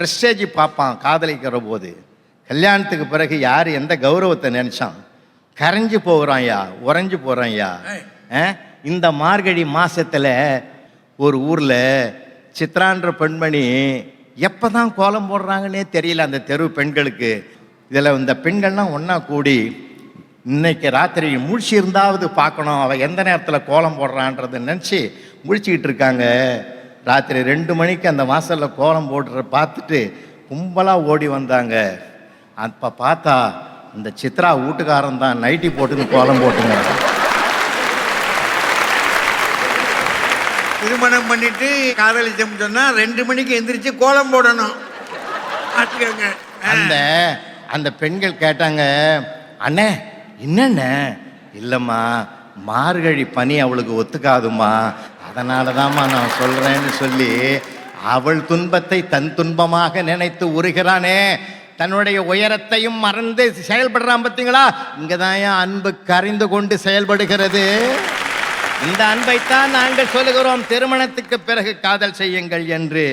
Prestige பார்ப்பான் காதலிக்கிற போது. கல்யாணத்துக்கு பிறகு யார் எந்த கௌரவத்தை நினைச்சான்? கரைஞ்சு போகிறான்யா, உறைஞ்சு போகிறான்யா. இந்த மார்கழி மாசத்துல ஒரு ஊர்ல சித்ரான்ற பெண்மணி எப்பதான் கோலம் போடுறாங்கன்னே தெரியல அந்த தெரு பெண்களுக்கு. இதில் இந்த பெண்கள்லாம் ஒன்றா கூடி இன்னைக்கு ராத்திரி முழிச்சு இருந்தாவது பார்க்கணும் அவள் எந்த நேரத்தில் கோலம் போடுறான்றதை நினச்சி முழிச்சிக்கிட்டு இருக்காங்க. ராத்திரி 2 மணிக்கு அந்த வாசலில் கோலம் போடுற பார்த்துட்டு கும்பலாக ஓடி வந்தாங்க. அப்போ பார்த்தா இந்த சித்ரா வீட்டுக்காரன் தான் நைட்டி போட்டுன்னு கோலம் போட்டுங்க. திருமணம் பண்ணிட்டு காதலிச்சோம் சொன்னா 2 மணிக்கு எந்திரிச்சு கோலம் போடணும். அந்த பெண்கள் கேட்டாங்க, அண்ணே என்னண்ண? இல்லைம்மா, மார்கழி பனி அவளுக்கு ஒத்துக்காதுமா, அதனால தான்மா நான் சொல்கிறேன்னு சொல்லி அவள் துன்பத்தை தன் துன்பமாக நினைத்து உருகிறானே, தன்னுடைய உயரத்தையும் மறந்து செயல்படுறான். பார்த்தீங்களா? இங்கே தான் என் அன்பு கரைந்து கொண்டு செயல்படுகிறது. இந்த அன்பைத்தான் நாங்கள் சொல்லுகிறோம், திருமணத்துக்கு பிறகு காதல் செய்யுங்கள் என்று.